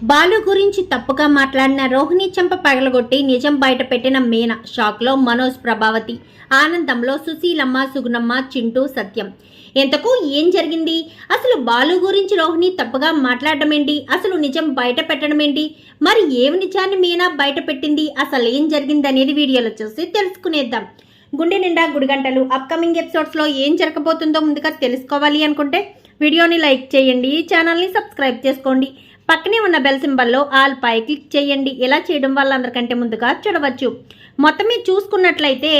బాలు గురించి తప్పుగా మాట్లాడిన రోహిణి చెంప పగలగొట్టి నిజం బయట పెట్టిన మీనా. షాక్లో మనోజ్, ప్రభావతి, ఆనందంలో సుశీలమ్మ, సుగుణమ్మ, చింటూ, సత్యం. ఎంతకు ఏం జరిగింది? అసలు బాలు గురించి రోహిణి తప్పుగా మాట్లాడడం ఏంటి? అసలు నిజం బయట పెట్టడం ఏంటి? మరి ఏమి నిజాన్ని మీనా బయట పెట్టింది? అసలు ఏం జరిగింది అనేది వీడియోలో చూసి తెలుసుకునేద్దాం. గుండె నిండా గుడిగంటలు అప్కమింగ్ ఎపిసోడ్స్లో ఏం జరగబోతుందో ముందుగా తెలుసుకోవాలి అనుకుంటే వీడియోని లైక్ చేయండి, ఛానల్ని సబ్స్క్రైబ్ చేసుకోండి, పక్కనే ఉన్న బెల్ సింబల్లో ఆల్ పై క్లిక్ చేయండి. ఇలా చేయడం వల్ల అందరికంటే ముందుగా చూడవచ్చు. మొత్తం మీద చూసుకున్నట్లయితే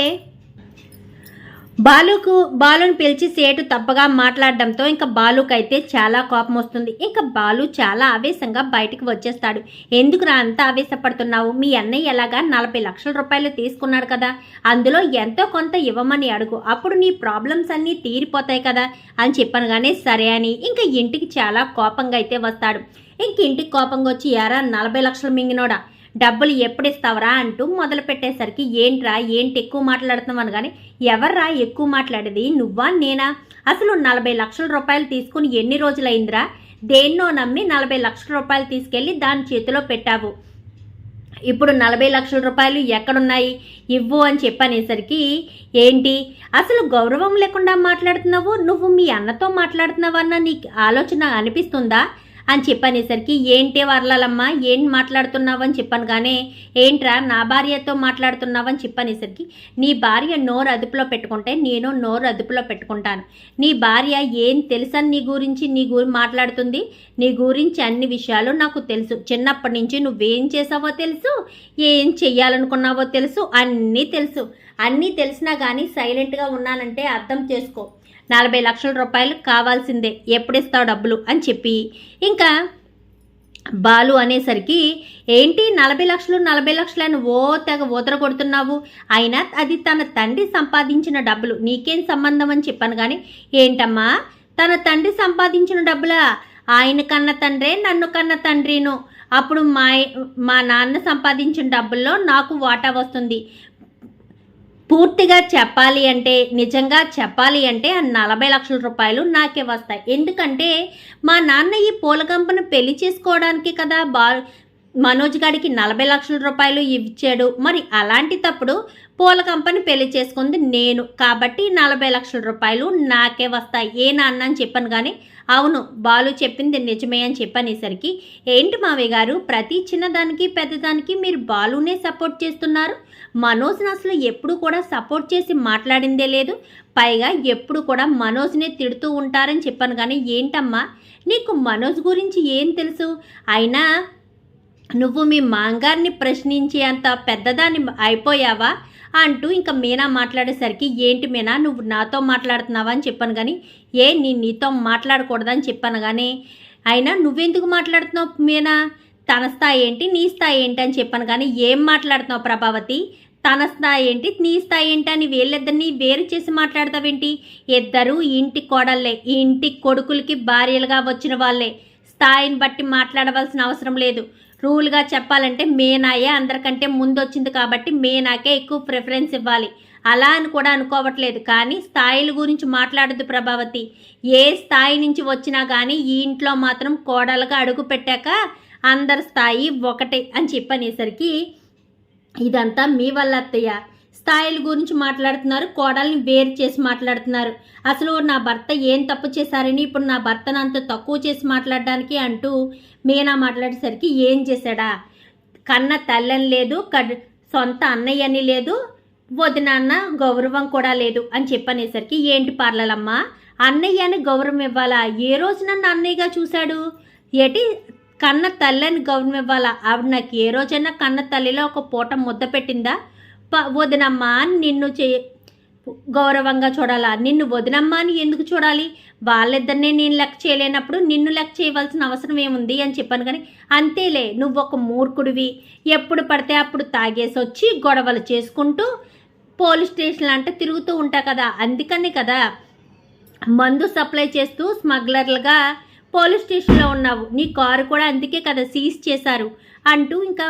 బాలుని పిలిచి సేటు తప్పగా మాట్లాడడంతో ఇంకా బాలుకైతే చాలా కోపం వస్తుంది. ఇంకా బాలు చాలా ఆవేశంగా బయటకు వచ్చేస్తాడు. ఎందుకురా అంత ఆవేశపడుతున్నావు? మీ అన్నయ్య ఎలాగా 40 లక్షల రూపాయలు తీసుకున్నాడు కదా, అందులో ఎంతో కొంత ఇవ్వమని అడుగు, అప్పుడు నీ ప్రాబ్లమ్స్ అన్నీ తీరిపోతాయి కదా అని చెప్పనగానే సరే అని ఇంకా ఇంటికి చాలా కోపంగా అయితే వస్తాడు. ఇంక ఇంటికి కోపంగా వచ్చి యారా 40 లక్షలు మింగినోడా, డబ్బులు ఎప్పుడు ఇస్తావరా అంటూ మొదలు పెట్టేసరికి ఏంట్రా ఏంటి ఎక్కువ మాట్లాడుతున్నావు అనగానే ఎవర్రా ఎక్కువ మాట్లాడేది, నువ్వా నేనా? అసలు 40 లక్షల రూపాయలు తీసుకుని ఎన్ని రోజులైందిరా? దేన్నో నమ్మి 40 లక్షల రూపాయలు తీసుకెళ్ళి దాని చేతిలో పెట్టావు. ఇప్పుడు 40 లక్షల రూపాయలు ఎక్కడున్నాయి, ఇవ్వు అని చెప్పనేసరికి ఏంటి అసలు గౌరవం లేకుండా మాట్లాడుతున్నావు, నువ్వు మీ అన్నతో మాట్లాడుతున్నావన్న నీకు ఆలోచన అనిపిస్తుందా అని చెప్పనేసరికి ఏంటి వర్లాలమ్మా ఏం మాట్లాడుతున్నావు అని చెప్పాను. కానీ ఏంట్రా నా భార్యతో మాట్లాడుతున్నావని చెప్పనేసరికి నీ భార్య నోరు అదుపులో పెట్టుకుంటే నేను నోరు అదుపులో పెట్టుకుంటాను. నీ భార్య ఏం తెలుసని నీ గురించి మాట్లాడుతుంది. నీ గురించి అన్ని విషయాలు నాకు తెలుసు. చిన్నప్పటి నుంచి నువ్వేం చేసావో తెలుసు, ఏం చెయ్యాలనుకున్నావో తెలుసు, అన్నీ తెలుసు. అన్నీ తెలిసినా కానీ సైలెంట్గా ఉన్నానంటే అర్థం చేసుకో. 40 లక్షల రూపాయలు కావాల్సిందే, ఎప్పుడిస్తావు డబ్బులు అని చెప్పి ఇంకా బాలు అనేసరికి ఏంటి 40 లక్షలు అని ఓ తెగ ఊదర కొడుతున్నావు, అయినా అది తన తండ్రి సంపాదించిన డబ్బులు, నీకేం సంబంధం అని చెప్పాను. కానీ ఏంటమ్మా తన తండ్రి సంపాదించిన డబ్బులా? ఆయన కన్న తండ్రే నన్ను కన్న తండ్రిను, అప్పుడు మా నాన్న సంపాదించిన డబ్బుల్లో నాకు వాటా వస్తుంది. పూర్తిగా చెప్పాలి అంటే నిజంగా చెప్పాలి అంటే ఆ 40 లక్షల రూపాయలు నాకే వస్తాయి. ఎందుకంటే మా నాన్న ఈ పూల కంపెనీ పెళ్లి చేసుకోవడానికి కదా మనోజ్ గారికి 40 లక్షల రూపాయలు ఇచ్చాడు. మరి అలాంటి తప్పుడు పూల కంపెనీ పెళ్లి చేసుకుంది నేను, కాబట్టి 40 లక్షల రూపాయలు నాకే వస్తాయి. ఏ నాన్న అని చెప్పాను. కానీ అవును బాలు చెప్పింది నిజమే అని చెప్పనేసరికి ఏంటి మావయ్య గారు ప్రతి చిన్నదానికి పెద్దదానికి మీరు బాలునే సపోర్ట్ చేస్తున్నారు, మనోజ్ని అసలు ఎప్పుడు కూడా సపోర్ట్ చేసి మాట్లాడిందే లేదు, పైగా ఎప్పుడు కూడా మనోజ్నే తిడుతూ ఉంటారని చెప్పాను. కానీ ఏంటమ్మా నీకు మనోజ్ గురించి ఏం తెలుసు? అయినా నువ్వు మీ మాంగారిని ప్రశ్నించే అంత పెద్దదాన్ని అయిపోయావా అంటూ ఇంకా మీనా మాట్లాడేసరికి ఏంటి మీనా నువ్వు నాతో మాట్లాడుతున్నావా అని చెప్పాను. కానీ నీతో మాట్లాడకూడదని చెప్పాను. కానీ అయినా నువ్వెందుకు మాట్లాడుతున్నావు మీనా? తన స్థాయి ఏంటి నీ స్థాయి ఏంటి అని చెప్పాను. కానీ ఏం మాట్లాడుతున్నావు ప్రభావతి? తన స్థాయి ఏంటి నీ స్థాయి ఏంటి అని వీళ్ళిద్దరిని వేరు చేసి మాట్లాడతావేంటి? ఇద్దరు ఇంటి కోడళ్ళే, ఈ ఇంటి కొడుకులకి భార్యలుగా వచ్చిన వాళ్ళే, స్థాయిని బట్టి మాట్లాడవలసిన అవసరం లేదు. రూల్గా చెప్పాలంటే మీనాయే అందరికంటే ముందు వచ్చింది కాబట్టి మీనాకే ఎక్కువ ప్రిఫరెన్స్ ఇవ్వాలి. అలా అని కూడా అనుకోవట్లేదు. కానీ స్థాయిల గురించి మాట్లాడదు ప్రభావతి. ఏ స్థాయి నుంచి వచ్చినా కానీ ఈ ఇంట్లో మాత్రం కోడలుగా అడుగు పెట్టాక అందరి స్థాయి ఒకటే అని చెప్పనేసరికి ఇదంతా మీ వల్ల అత్తయ్య, స్థాయిల గురించి మాట్లాడుతున్నారు, కోడల్ని వేరు చేసి మాట్లాడుతున్నారు. అసలు నా భర్త ఏం తప్పు చేశారని ఇప్పుడు నా భర్తను అంత తక్కువ చేసి మాట్లాడడానికి అంటూ మీనా మాట్లాడేసరికి ఏం చేశాడా? కన్న తల్లని లేదు, సొంత అన్నయ్యని లేదు, వదినాన్న గౌరవం కూడా లేదు అని చెప్పనేసరికి ఏంటి పార్లలమ్మ అన్నయ్య అని గౌరవం ఇవ్వాలా? ఏ రోజు నన్ను అన్నయ్యగా చూశాడు? ఏటి కన్న తల్లని గౌరవం ఇవ్వాలా? ఆవిడ నాకు ఏ రోజైనా కన్న తల్లిలో ఒక పూట ముద్ద పెట్టిందా? వదినమ్మా అని నిన్ను గౌరవంగా చూడాలా? నిన్ను వదినమ్మా అని ఎందుకు చూడాలి? వాళ్ళిద్దరినే నేను లెక్క చేయలేనప్పుడు నిన్ను లెక్క చేయవలసిన అవసరం ఏముంది అని చెప్పాను. కానీ అంతేలే, నువ్వు ఒక మూర్ఖుడివి, ఎప్పుడు పడితే అప్పుడు తాగేసి వచ్చి గొడవలు చేసుకుంటూ పోలీస్ స్టేషన్లు అంటే తిరుగుతూ ఉంటా కదా, అందుకని కదా మందు సప్లై చేస్తూ స్మగ్లర్లుగా పోలీస్ స్టేషన్లో ఉన్నావు. నీ కారు కూడా అందుకే కదా సీజ్ చేశారు అంటూ ఇంకా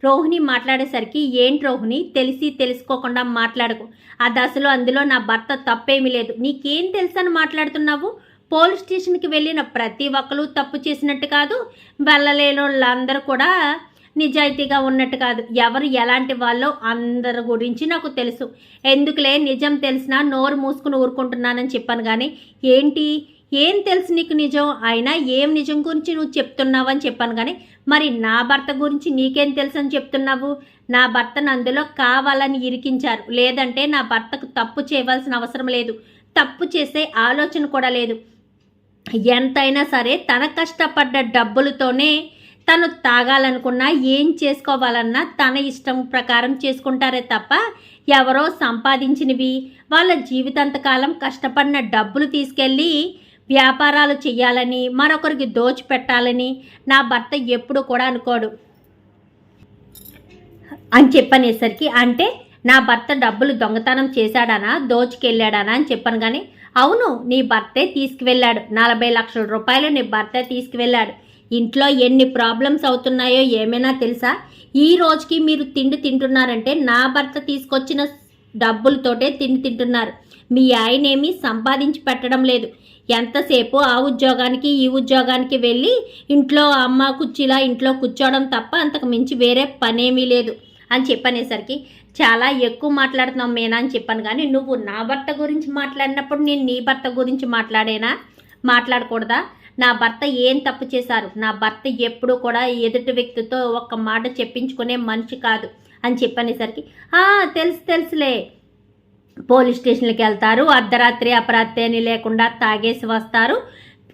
రోహిణి మాట్లాడేసరికి ఏంటి రోహిణి తెలిసి తెలుసుకోకుండా మాట్లాడకు, అది అసలు అందులో నా భర్త తప్పేమీ లేదు, నీకేం తెలుసని మాట్లాడుతున్నావు? పోలీస్ స్టేషన్కి వెళ్ళిన ప్రతి ఒక్కరు తప్పు చేసినట్టు కాదు, వెళ్ళలేని వాళ్ళందరూ కూడా నిజాయితీగా ఉన్నట్టు కాదు. ఎవరు ఎలాంటి వాళ్ళో అందరి గురించి నాకు తెలుసు. ఎందుకులే నిజం తెలిసినా నోరు మూసుకుని ఊరుకుంటున్నానని చెప్పాను. కానీ ఏంటి, ఏం తెలుసు నీకు నిజం? అయినా ఏం నిజం గురించి నువ్వు చెప్తున్నావు అని చెప్పాను. కానీ మరి నా భర్త గురించి నీకేం తెలుసు అని చెప్తున్నావు? నా భర్తను అందులో కావాలని ఇరికించారు, లేదంటే నా భర్తకు తప్పు చేయవలసిన అవసరం లేదు, తప్పు చేసే ఆలోచన కూడా లేదు. ఎంతైనా సరే తన కష్టపడ్డ డబ్బులతోనే తను తాగాలనుకున్నా ఏం చేసుకోవాలన్నా తన ఇష్టం ప్రకారం చేసుకుంటారే తప్ప ఎవరో సంపాదించినవి వాళ్ళ జీవితాంతకాలం కష్టపడిన డబ్బులు తీసుకెళ్ళి వ్యాపారాలు చేయాలని మరొకరికి దోచిపెట్టాలని నా భర్త ఎప్పుడు కూడా అనుకోడు అని చెప్పనేసరికి, అంటే నా భర్త డబ్బులు దొంగతనం చేశాడానా, దోచుకెళ్ళాడానా అని చెప్పాను. కానీ అవును, నీ భర్తే తీసుకువెళ్ళాడు. 40 లక్షల రూపాయలు నీ భర్తే తీసుకువెళ్ళాడు. ఇంట్లో ఎన్ని ప్రాబ్లమ్స్ అవుతున్నాయో ఏమైనా తెలుసా? ఈ రోజుకి మీరు తిండి తింటున్నారంటే నా భర్త తీసుకొచ్చిన డబ్బులతోటే తిండి తింటున్నారు. మీ ఆయన ఏమీ సంపాదించి పెట్టడం లేదు. ఎంతసేపు ఆ ఉద్యోగానికి ఈ ఉద్యోగానికి వెళ్ళి ఇంట్లో అమ్మ కుర్చీలా ఇంట్లో కూర్చోవడం తప్ప అంతకు మించి వేరే పనేమీ లేదు అని చెప్పనేసరికి, చాలా ఎక్కువ మాట్లాడుతున్నావు మేనా అని చెప్పాను. కానీ నువ్వు నా భర్త గురించి మాట్లాడినప్పుడు నేను నీ భర్త గురించి మాట్లాడకూడదా? నా భర్త ఏం తప్పు చేశారు? నా భర్త ఎప్పుడు కూడా ఎదుటి వ్యక్తితో ఒక్క మాట చెప్పించుకునే మనిషి కాదు అని చెప్పనేసరికి, తెలుసులే, పోలీస్ స్టేషన్కి వెళ్తారు, అర్ధరాత్రి అపరాత్రి అని లేకుండా తాగేసి వస్తారు,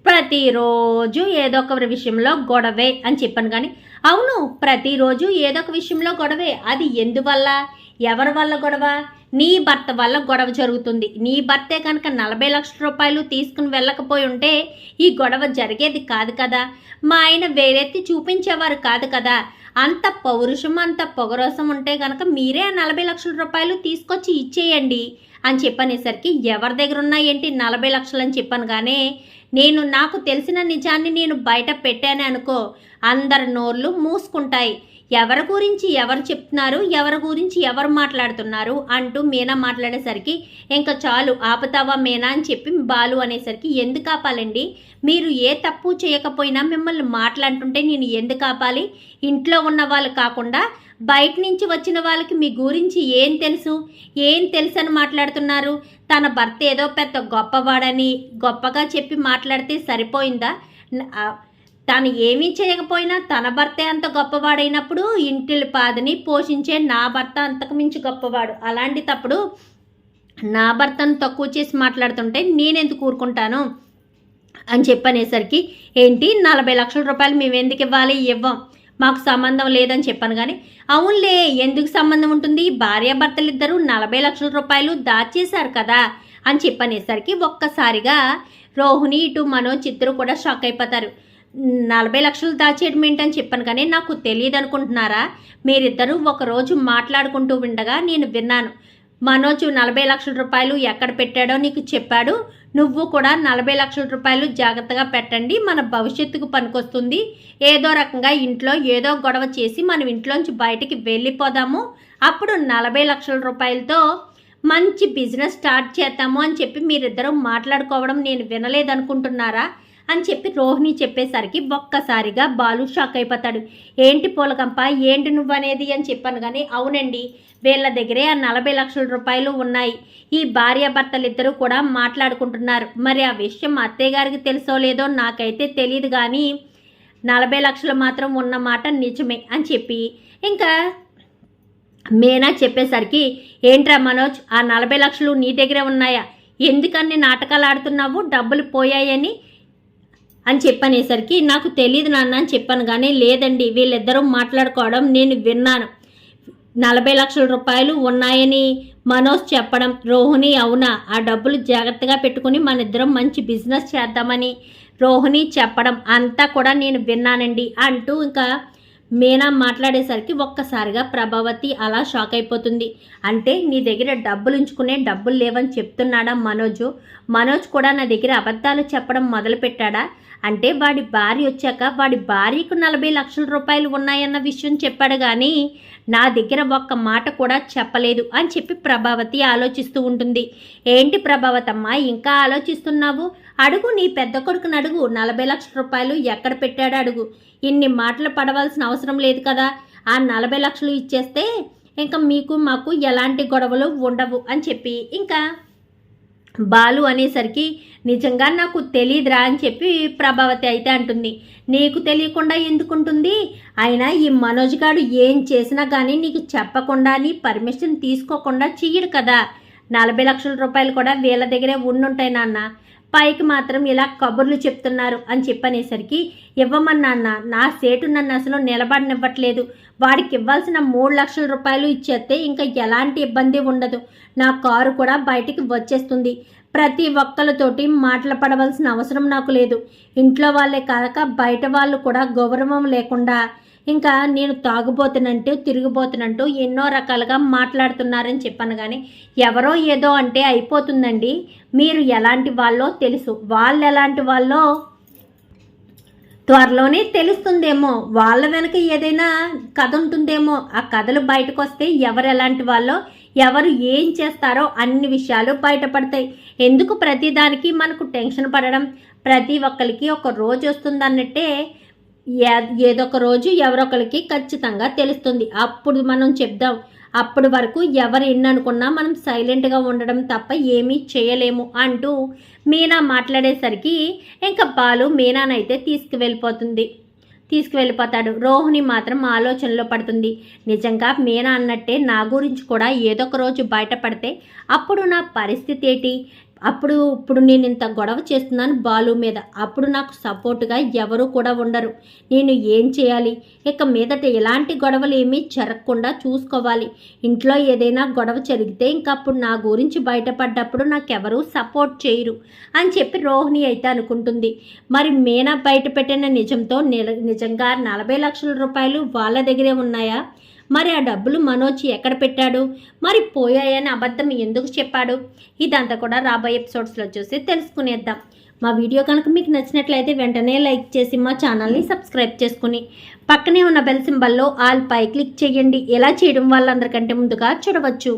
ప్రతిరోజు ఏదో ఒక విషయంలో గొడవే అని చెప్పాను. కానీ అవును, ప్రతిరోజు ఏదో ఒక విషయంలో గొడవే. అది ఎందువల్ల, ఎవరి వల్ల గొడవ? నీ భర్త వల్ల గొడవ జరుగుతుంది. నీ భర్తే కనుక 40 లక్షల రూపాయలు తీసుకుని వెళ్ళకపోయి ఉంటే ఈ గొడవ జరిగేది కాదు కదా. మా ఆయన వేరెత్తి చూపించేవారు కాదు కదా. అంత పౌరుషం అంత పొగరోసం ఉంటే కనుక మీరే 40 లక్షల రూపాయలు తీసుకొచ్చి ఇచ్చేయండి అని చెప్పనేసరికి, ఎవరి దగ్గర ఉన్నాయేంటి 40 లక్షలు అని చెప్పాను. కానీ నాకు తెలిసిన నిజాన్ని నేను బయట పెట్టానే అనుకో, అందరి నోర్లు మూసుకుంటాయి. ఎవరి గురించి ఎవరు చెప్తున్నారు, ఎవరి గురించి ఎవరు మాట్లాడుతున్నారు అంటూ మీనా మాట్లాడేసరికి, ఇంకా చాలు ఆపుతావా మీనా అని చెప్పి బాలు అనేసరికి, ఎందుకు ఆపాలండి? మీరు ఏ తప్పు చేయకపోయినా మిమ్మల్ని మాట్లాడుతుంటే నేను ఎందుకు ఆపాలి? ఇంట్లో ఉన్న వాళ్ళు కాకుండా బయట నుంచి వచ్చిన వాళ్ళకి మీ గురించి ఏం తెలుసు అని మాట్లాడుతున్నారు. తన భర్త ఏదో పెద్ద గొప్పవాడని గొప్పగా చెప్పి మాట్లాడితే సరిపోయిందా? తను ఏమీ చేయకపోయినా తన భర్తే అంత గొప్పవాడైనప్పుడు ఇంటిలి పాదని పోషించే నా భర్త అంతకు మించి గొప్పవాడు. అలాంటి తప్పుడు నా భర్తను తక్కువ చేసి మాట్లాడుతుంటే నేనెందుకు ఊరుకుంటాను అని చెప్పనేసరికి, ఏంటి 40 లక్షల రూపాయలు మేము ఎందుకు ఇవ్వాలి? ఇవ్వం, మాకు సంబంధం లేదని చెప్పాను. కానీ అవునులే, ఎందుకు సంబంధం ఉంటుంది? భార్యాభర్తలిద్దరూ 40 లక్షల రూపాయలు దాచేశారు కదా అని చెప్పనేసరికి ఒక్కసారిగా రోహిణి ఇటు మనోజ్ ఇద్దరు కూడా షాక్ అయిపోతారు. 40 లక్షలు దాచేయడం ఏంటని చెప్పాను. కానీ నాకు తెలియదు అనుకుంటున్నారా? మీరిద్దరూ ఒకరోజు మాట్లాడుకుంటూ ఉండగా నేను విన్నాను. మనోజ్ 40 లక్షల రూపాయలు ఎక్కడ పెట్టాడో నీకు చెప్పాడు. నువ్వు కూడా 40 లక్షల రూపాయలు జాగ్రత్తగా పెట్టండి, మన భవిష్యత్తుకు పనికొస్తుంది. ఏదో రకంగా ఇంట్లో ఏదో గొడవ చేసి మనం ఇంట్లోంచి బయటికి వెళ్ళిపోదాము. అప్పుడు 40 లక్షల రూపాయలతో మంచి బిజినెస్ స్టార్ట్ చేద్దాము అని చెప్పి మీరిద్దరూ మాట్లాడుకోవడం నేను వినలేదనుకుంటున్నారా అని చెప్పి రోహిణి చెప్పేసరికి ఒక్కసారిగా బాలు షాక్ అయిపోతాడు. ఏంటి పూలకంప, ఏంటి నువ్వనేది అని చెప్పాను. కానీ అవునండి, వీళ్ళ దగ్గరే ఆ 40 లక్షల రూపాయలు ఉన్నాయి. ఈ భార్యాభర్తలిద్దరూ కూడా మాట్లాడుకుంటున్నారు. మరి ఆ విషయం అత్తయ్య గారికి తెలుసో లేదో నాకైతే తెలియదు. కానీ 40 లక్షలు మాత్రం ఉన్నమాట నిజమే అని చెప్పి ఇంకా మీనా చెప్పేసరికి, ఏంట్రా మనోజ్, ఆ 40 లక్షలు నీ దగ్గరే ఉన్నాయా? ఎందుకని నాటకాలు ఆడుతున్నావు? డబ్బులు పోయాయని అని చెప్పనేసరికి, నాకు తెలియదు నాన్న అని చెప్పాను. కానీ లేదండి, వీళ్ళిద్దరూ మాట్లాడుకోవడం నేను విన్నాను. 40 లక్షల రూపాయలు ఉన్నాయని మనోజ్ చెప్పడం, రోహిణి అవునా, ఆ డబ్బులు జాగ్రత్తగా పెట్టుకుని మన ఇద్దరం మంచి బిజినెస్ చేద్దామని రోహిణి చెప్పడం అంతా కూడా నేను విన్నానండి అంటూ ఇంకా మీనా మాట్లాడేసరికి ఒక్కసారిగా ప్రభావతి అలా షాక్ అయిపోతుంది. అంటే నీ దగ్గర డబ్బులు ఉంచుకునే డబ్బులు లేవని చెప్తున్నాడా మనోజ్ కూడా నా దగ్గర అబద్ధాలు చెప్పడం మొదలుపెట్టాడా? అంటే వాడి భార్య వచ్చాక వాడి భార్యకు 40 లక్షల రూపాయలు ఉన్నాయన్న విషయం చెప్పాడు. కానీ నా దగ్గర ఒక్క మాట కూడా చెప్పలేదు అని చెప్పి ప్రభావతి ఆలోచిస్తూ ఉంటుంది. ఏంటి ప్రభావతమ్మ ఇంకా ఆలోచిస్తున్నావు? అడుగు, నీ పెద్ద కొడుకుని అడుగు, 40 లక్షల రూపాయలు ఎక్కడ పెట్టాడో అడుగు. ఇన్ని మాటలు పడవలసిన అవసరం లేదు కదా. ఆ 40 లక్షలు ఇచ్చేస్తే ఇంకా మీకు మాకు ఎలాంటి గొడవలు ఉండవు అని చెప్పి ఇంకా బాలు అనేసరికి నిజంగా నాకు తెలియదురా అని చెప్పి ప్రభావతి అయితే అంటుంది. నీకు తెలియకుండా ఎందుకుంటుంది? అయినా ఈ మనోజ్ గారు ఏం చేసినా కానీ నీకు చెప్పకుండా నీ పర్మిషన్ తీసుకోకుండా చెయ్యడు కదా. 40 లక్షల రూపాయలు కూడా వీళ్ళ దగ్గరే ఉండుంటాయి నాన్న, పైకి మాత్రం ఇలా కబుర్లు చెప్తున్నారు అని చెప్పనేసరికి ఇవ్వమని నాన్న, నా సేటు నన్ను అసలు నిలబడనివ్వట్లేదు. వాడికి ఇవ్వాల్సిన 3 లక్షల రూపాయలు ఇచ్చేస్తే ఇంకా ఎలాంటి ఇబ్బంది ఉండదు. నా కారు కూడా బయటికి వచ్చేస్తుంది. ప్రతి ఒక్కరితోటి మాటలు పడవలసిన అవసరం నాకు లేదు. ఇంట్లో వాళ్ళే కాక బయట వాళ్ళు కూడా గౌరవం లేకుండా ఇంకా నేను తాగుబోతునంటూ తిరిగిపోతున్నట్టు ఎన్నో రకాలుగా మాట్లాడుతున్నారని చెప్పాను. కానీ ఎవరో ఏదో అంటే అయిపోతుందండి. మీరు ఎలాంటి వాళ్ళో తెలుసు, వాళ్ళు ఎలాంటి వాళ్ళో త్వరలోనే తెలుస్తుందేమో. వాళ్ళ వెనక ఏదైనా కథ ఉంటుందేమో. ఆ కథలు బయటకు వస్తే ఎవరు ఎలాంటి వాళ్ళో, ఎవరు ఏం చేస్తారో అన్ని విషయాలు బయటపడతాయి. ఎందుకు ప్రతిదానికి మనకు టెన్షన్ పడడం? ప్రతి ఒక్కరికి ఒక రోజు వస్తుంది అన్నట్టే ఏదొక రోజు ఎవరొకరికి ఖచ్చితంగా తెలుస్తుంది. అప్పుడు మనం చెప్దాం. అప్పటి వరకు ఎవరు ఎన్ననుకున్నా మనం సైలెంట్గా ఉండడం తప్ప ఏమీ చేయలేము అంటూ మీనా మాట్లాడేసరికి ఇంకా బాలు మీనానైతే తీసుకువెళ్ళిపోతాడు. రోహిణి మాత్రం ఆలోచనలో పడుతుంది. నిజంగా మీనా అన్నట్టే నా గురించి కూడా ఏదో ఒక రోజు బయటపడితే అప్పుడు నా పరిస్థితి ఏంటి? ఇప్పుడు నేను ఇంత గొడవ చేస్తున్నాను బాలు మీద, అప్పుడు నాకు సపోర్టుగా ఎవరు కూడా ఉండరు. నేను ఏం చేయాలి? ఇక మీదట ఎలాంటి గొడవలు ఏమీ జరగకుండా చూసుకోవాలి. ఇంట్లో ఏదైనా గొడవ జరిగితే ఇంకప్పుడు నా గురించి బయటపడ్డప్పుడు నాకెవరూ సపోర్ట్ చేయరు అని చెప్పి రోహిణి అయితే అనుకుంటుంది. మరి మీనా బయట పెట్టిన నిజంతో నిజంగా 40 లక్షల రూపాయలు వాళ్ళ దగ్గరే ఉన్నాయా? మరి ఆ డబ్బులు మనోజ్ ఎక్కడ పెట్టాడు? మరి పోయాయని అబద్ధం ఎందుకు చెప్పాడు? ఇదంతా కూడా రాబోయే ఎపిసోడ్స్లో చూసి తెలుసుకునేద్దాం. మా వీడియో కనుక మీకు నచ్చినట్లయితే వెంటనే లైక్ చేసి మా ఛానల్ని సబ్స్క్రైబ్ చేసుకుని పక్కనే ఉన్న బెల్ సింబల్లో ఆల్ పై క్లిక్ చేయండి. ఎలా చేయడం వాళ్ళందరికంటే ముందుగా చూడవచ్చు.